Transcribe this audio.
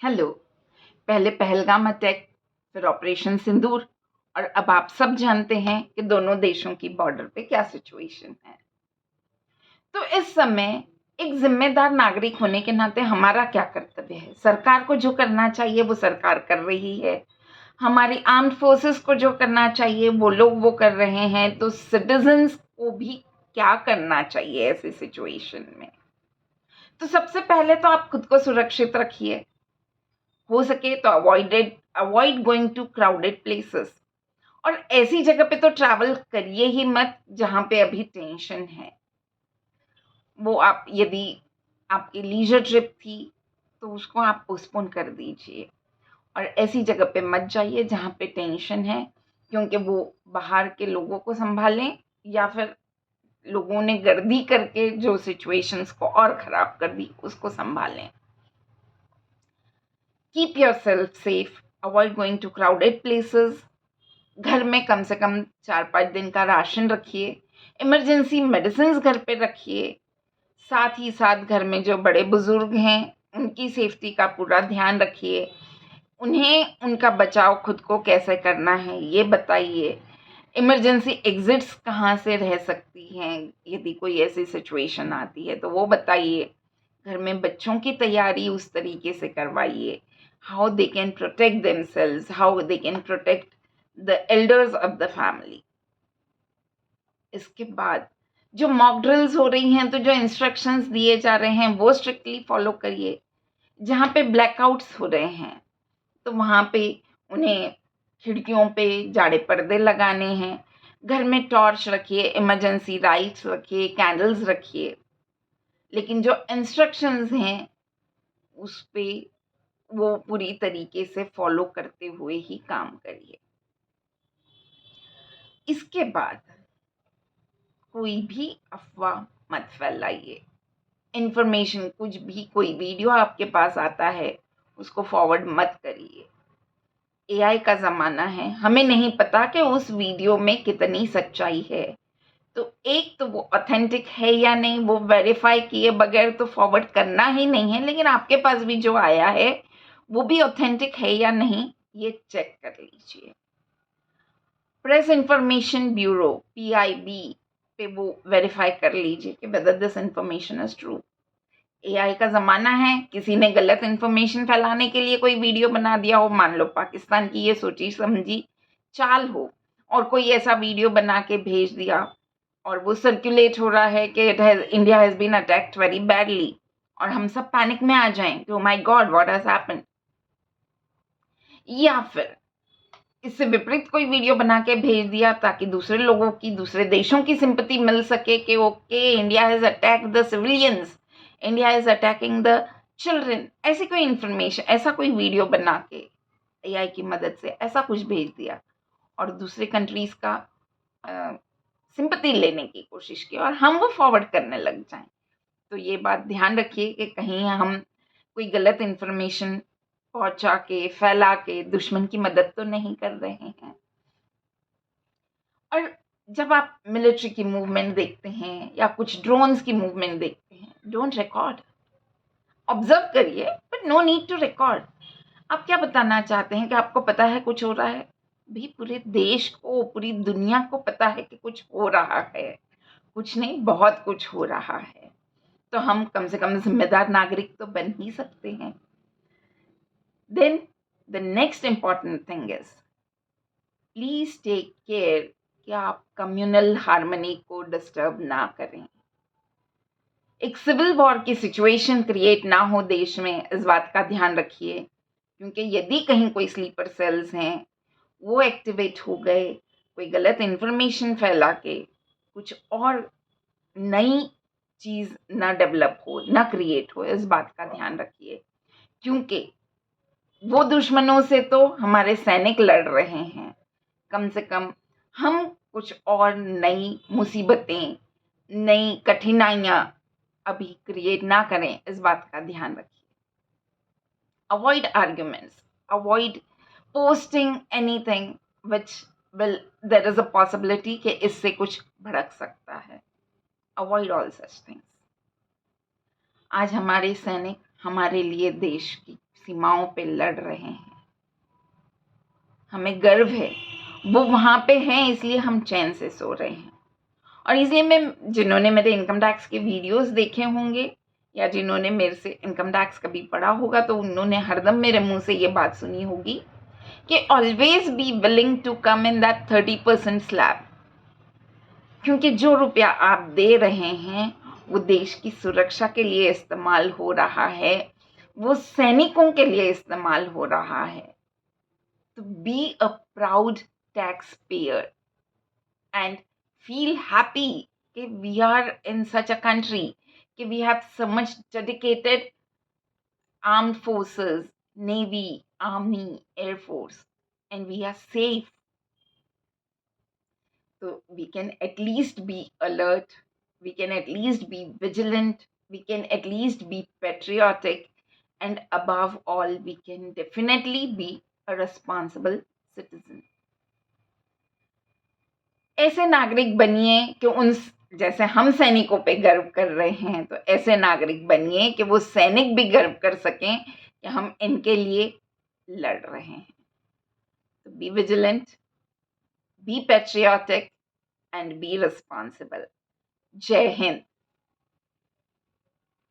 Hello. पहले Pahalgam attack, फिर operation सिंदूर, और अब आप सब जानते हैं कि दोनों देशों की बॉर्डर पे क्या सिचुएशन है। तो इस समय एक जिम्मेदार नागरिक होने के नाते हमारा क्या कर्तव्य है? सरकार को जो करना चाहिए वो सरकार कर रही है, हमारी आर्म्ड फोर्सेस को जो करना चाहिए वो लोग वो कर रहे हैं। तो सिटीजन्स को भी क्या करना चाहिए ऐसी सिचुएशन में? तो सबसे पहले तो आप खुद को सुरक्षित रखिए। हो सके तो avoid going to crowded places, और ऐसी जगह पे तो ट्रैवल करिए ही मत जहां पे अभी टेंशन है। वो आप यदि आपकी लीजर ट्रिप थी तो उसको आप पोस्टपोन कर दीजिए, और ऐसी जगह पे मत जाइए जहाँ पे टेंशन है, क्योंकि वो बाहर के लोगों को संभालें या फिर लोगों ने गर्दी करके जो सिचुएशंस को और खराब कर दी उसको संभालें। Keep yourself safe, avoid going to crowded places. घर में कम से कम 4-5 दिन का राशन रखिए। इमरजेंसी मेडिसिन घर पे रखिए। साथ ही साथ घर में जो बड़े बुजुर्ग हैं उनकी सेफ्टी का पूरा ध्यान रखिए। उन्हें उनका बचाव खुद को कैसे करना है ये बताइए। इमरजेंसी एग्जिट्स कहाँ से रह सकती हैं यदि कोई ऐसी सिचुएशन आती है तो वो बताइए। घर में बच्चों की तैयारी उस तरीके से करवाइए, how they can protect themselves, how they can protect the elders of the family. इसके बाद जो मॉक ड्रिल्स हो रही हैं, तो जो इंस्ट्रक्शंस दिए जा रहे हैं वो स्ट्रिक्टली फॉलो करिए। जहाँ पे ब्लैकआउट्स हो रहे हैं तो वहाँ पे उन्हें खिड़कियों पे जाड़े पर्दे लगाने हैं। घर में टॉर्च रखिए, इमरजेंसी लाइट्स रखिए, कैंडल्स रखिए, लेकिन जो इंस्ट्रक्शंस हैं उस पे वो पूरी तरीके से फॉलो करते हुए ही काम करिए। इसके बाद कोई भी अफवाह मत फैलाइए। इन्फॉर्मेशन कुछ भी, कोई वीडियो आपके पास आता है उसको फॉरवर्ड मत करिए। एआई का ज़माना है, हमें नहीं पता कि उस वीडियो में कितनी सच्चाई है। तो एक तो वो ऑथेंटिक है या नहीं वो वेरीफाई किए बगैर तो फॉरवर्ड करना ही नहीं है, लेकिन आपके पास भी जो आया है वो भी ऑथेंटिक है या नहीं ये चेक कर लीजिए। प्रेस इंफॉर्मेशन ब्यूरो पीआईबी पे वो वेरीफाई कर लीजिए कि whether this information is true. AI का ज़माना है, किसी ने गलत इन्फॉर्मेशन फैलाने के लिए कोई वीडियो बना दिया हो, मान लो पाकिस्तान की ये सोची समझी चाल हो, और कोई ऐसा वीडियो बना के भेज दिया और वो सर्कुलेट हो रहा है कि India has been attacked very badly, और हम सब पैनिक में आ जाएं कि oh my god what has happened. या फिर इससे विपरीत कोई वीडियो बना के भेज दिया ताकि दूसरे लोगों की, दूसरे देशों की सिंपैथी मिल सके कि okay India has attacked the civilians, India is attacking the children. ऐसी कोई इंफॉर्मेशन, ऐसा कोई वीडियो बना के एआई की मदद से ऐसा कुछ भेज दिया और दूसरे कंट्रीज का सिंपैथी लेने की कोशिश की और हम वो फॉरवर्ड करने लग जाएं, तो ये बात ध्यान रखिए कि कहीं हम कोई गलत इंफॉर्मेशन पहुंचा के, फैला के दुश्मन की मदद तो नहीं कर रहे हैं। और जब आप मिलिट्री की मूवमेंट देखते हैं या कुछ ड्रोन्स की मूवमेंट देखते हैं, डोंट रिकॉर्ड, ऑब्जर्व करिए but no need to record. आप क्या बताना चाहते हैं कि आपको पता है कुछ हो रहा है? भी पूरे देश को, पूरी दुनिया को पता है कि कुछ हो रहा है, कुछ नहीं बहुत कुछ हो रहा है। तो हम कम से कम जिम्मेदार नागरिक तो बन ही सकते हैं। Then the next important thing is please take care कि आप कम्युनल हार्मनी को डिस्टर्ब ना करें। एक सिविल वॉर की सिचुएशन क्रिएट ना हो देश में, इस बात का ध्यान रखिए, क्योंकि यदि कहीं कोई स्लीपर सेल्स हैं वो एक्टिवेट हो गए, कोई गलत इंफॉर्मेशन फैला के कुछ और नई चीज ना डेवलप हो, ना क्रिएट हो, इस बात का ध्यान रखिए, क्योंकि वो दुश्मनों से तो हमारे सैनिक लड़ रहे हैं। कम से कम हम कुछ और नई मुसीबतें, नई कठिनाइयां अभी क्रिएट ना करें, इस बात का ध्यान रखिए। Avoid arguments, avoid posting anything which will, there is a possibility कि इससे कुछ भड़क सकता है। Avoid all such things. आज हमारे सैनिक हमारे लिए देश की सीमाओं पे लड़ रहे हैं, हमें गर्व है। वो वहाँ पे हैं, इसलिए हम चैन से सो रहे हैं। और इसलिए मैं, जिन्होंने मेरे इनकम टैक्स के वीडियोस देखे होंगे या जिन्होंने मेरे से इनकम टैक्स कभी पढ़ा होगा, तो उन्होंने हरदम मेरे मुंह से ये बात सुनी होगी कि always be willing to come in that 30% slab, क्योंकि जो रुपया आप दे रहे हैं वो देश की सुरक्षा के लिए इस्तेमाल हो रहा है, वो सैनिकों के लिए इस्तेमाल हो रहा है। तो be a proud tax payer and feel happy that we are in such a country, that we have so much dedicated armed forces, navy, army, air force, and we are safe. So we can at least be alert, we can at least be vigilant, we can at least be patriotic, and above all, we can definitely be a responsible citizen. ऐसे नागरिक बनिए कि उन, जैसे हम सैनिकों पे गर्व कर रहे हैं, तो ऐसे नागरिक बनिए कि वो सैनिक भी गर्व कर सकें कि हम इनके लिए लड़ रहे हैं। तो be vigilant, be patriotic and be responsible. जय हिंद।